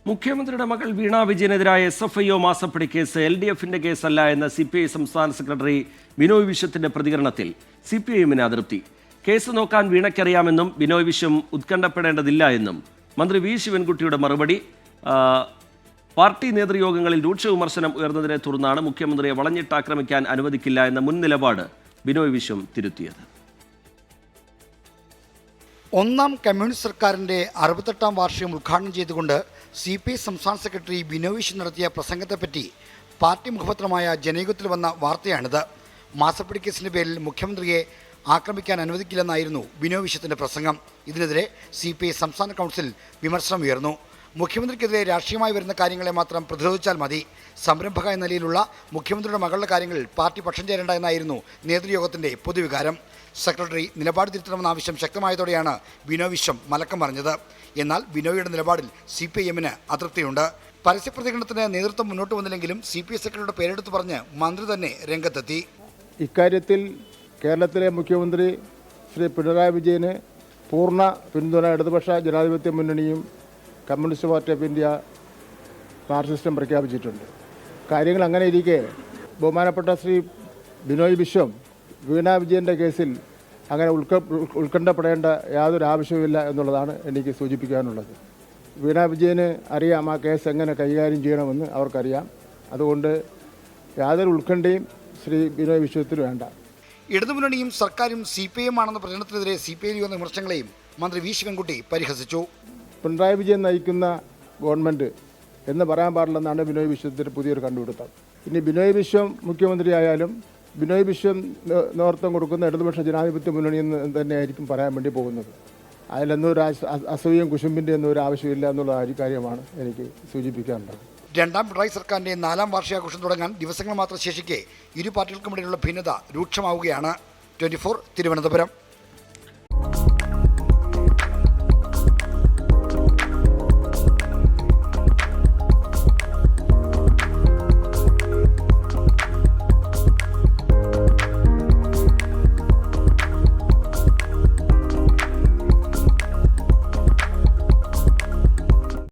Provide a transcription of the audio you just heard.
മുഖ്യമന്ത്രിയുടെ മകൾ വീണ വിജയനെതിരായ SFIO മാസപ്പടി കേസ് LDFിന്റെ കേസല്ല എന്ന CPI സംസ്ഥാന സെക്രട്ടറി ബിനോയ് വിശ്വത്തിന്റെ പ്രതികരണത്തിൽ CPIഎമ്മിന് അതൃപ്തി. കേസ് നോക്കാൻ വീണയ്ക്കറിയാമെന്നും ബിനോയ് വിശ്വം ഉത്കണ്ഠപ്പെടേണ്ടതില്ല എന്നും മന്ത്രി വി ശിവൻകുട്ടിയുടെ മറുപടി. പാർട്ടി നേതൃയോഗങ്ങളിൽ രൂക്ഷ വിമർശനം ഉയർന്നതിനെ തുടർന്നാണ് മുഖ്യമന്ത്രിയെ വളഞ്ഞിട്ടാക്രമിക്കാൻ അനുവദിക്കില്ല എന്ന മുൻ നിലപാട് ബിനോയ് വിശ്വം തിരുത്തിയത്. ഒന്നാം കമ്മ്യൂണിസ്റ്റ് സർക്കാരിൻ്റെ 68ാം വാർഷികം ഉദ്ഘാടനം ചെയ്തുകൊണ്ട് CPI സംസ്ഥാന സെക്രട്ടറി ബിനോയ് വിശ്വം നടത്തിയ പ്രസംഗത്തെപ്പറ്റി പാർട്ടി മുഖപത്രമായ ജനയുഗത്തിൽ വന്ന വാർത്തയാണിത്. മാസപ്പടി കേസിൻ്റെ പേരിൽ മുഖ്യമന്ത്രിയെ ആക്രമിക്കാൻ അനുവദിക്കില്ലെന്നായിരുന്നു ബിനോയ് വിശ്വത്തിൻ്റെ പ്രസംഗം. ഇതിനെതിരെ CPI സംസ്ഥാന കൗൺസിൽ വിമർശനം ഉയർന്നു. മുഖ്യമന്ത്രിക്കെതിരെ രാഷ്ട്രീയമായി വരുന്ന കാര്യങ്ങളെ മാത്രം പ്രതിരോധിച്ചാൽ മതി. സംരംഭക എന്ന നിലയിലുള്ള മുഖ്യമന്ത്രിയുടെ മകളുടെ കാര്യങ്ങളിൽ പാർട്ടി പക്ഷം ചേരേണ്ട എന്നായിരുന്നു നേതൃയോഗത്തിൻ്റെ പൊതുവികാരം. സെക്രട്ടറി നിലപാട് തിരുത്തണമെന്ന ആവശ്യം ശക്തമായതോടെയാണ് ബിനോയ് വിശ്വം മലക്കം പറഞ്ഞത്. എന്നാൽ ബിനോയിയുടെ നിലപാടിൽ CPIഎമ്മിന് അതൃപ്തിയുണ്ട്. പരസ്യപ്രതികരണത്തിന് നേതൃത്വം മുന്നോട്ട് വന്നില്ലെങ്കിലും CPI സെക്രട്ടറിയുടെ പേരെടുത്ത് പറഞ്ഞ് മന്ത്രി തന്നെ രംഗത്തെത്തി. ഇക്കാര്യത്തിൽ കേരളത്തിലെ മുഖ്യമന്ത്രി ശ്രീ പിണറായി വിജയന് പൂർണ്ണ പിന്തുണ ഇടതുപക്ഷ ജനാധിപത്യ മുന്നണിയും കമ്മ്യൂണിസ്റ്റ് പാർട്ടി ഓഫ് ഇന്ത്യ മാർക്സിസ്റ്റും പ്രഖ്യാപിച്ചിട്ടുണ്ട്. കാര്യങ്ങൾ അങ്ങനെ ഇരിക്കെ ബഹുമാനപ്പെട്ട ശ്രീ ബിനോയ് വിശ്വം വീണ വിജയൻ്റെ കേസിൽ അങ്ങനെ ഉത്കണ്ഠപ്പെടേണ്ട യാതൊരു ആവശ്യവുമില്ല എന്നുള്ളതാണ് എനിക്ക് സൂചിപ്പിക്കാനുള്ളത്. വീണ വിജയന് അറിയാം ആ കേസ് എങ്ങനെ കൈകാര്യം ചെയ്യണമെന്ന് അവർക്കറിയാം. അതുകൊണ്ട് യാതൊരു ഉത്കണ്ഠയും ശ്രീ ബിനോയ് വിശ്വത്തിന് വേണ്ട. ഇടതുമുന്നണിയും സർക്കാരും CPIഎം ആണെന്ന പ്രചരണത്തിനെതിരെ CPI ഉയർന്ന വിമർശനങ്ങളെയും മന്ത്രി വി ശിവൻകുട്ടി പരിഹസിച്ചു. പിണറായി വിജയൻ നയിക്കുന്ന ഗവൺമെൻറ് എന്ന് പറയാൻ പാടില്ലെന്നാണ് ബിനോയ് വിശ്വത്തിൻ്റെ പുതിയൊരു കണ്ടുപിടുത്തം. ഇനി ബിനോയ് വിശ്വം മുഖ്യമന്ത്രിയായാലും ബിനോയ് വിശ്വം നേതൃത്വം കൊടുക്കുന്ന ഇടതുപക്ഷ ജനാധിപത്യ മുന്നണി എന്ന് തന്നെയായിരിക്കും പറയാൻ വേണ്ടി പോകുന്നത്. അതിലൊന്നും അസൂയം കുശുമ്പിൻ്റെ ഒന്നും ഒരു ആവശ്യമില്ല എന്നുള്ള കാര്യമാണ് എനിക്ക് സൂചിപ്പിക്കാനുള്ളത്. രണ്ടാം പിണറായി സർക്കാരിൻ്റെ 4ാം വാർഷികാഘോഷം തുടങ്ങാൻ ദിവസങ്ങൾ മാത്രം ശേഷിക്കെ ഇരു പാർട്ടികൾക്കുമിടയിലുള്ള ഭിന്നത രൂക്ഷമാവുകയാണ്. 24 തിരുവനന്തപുരം.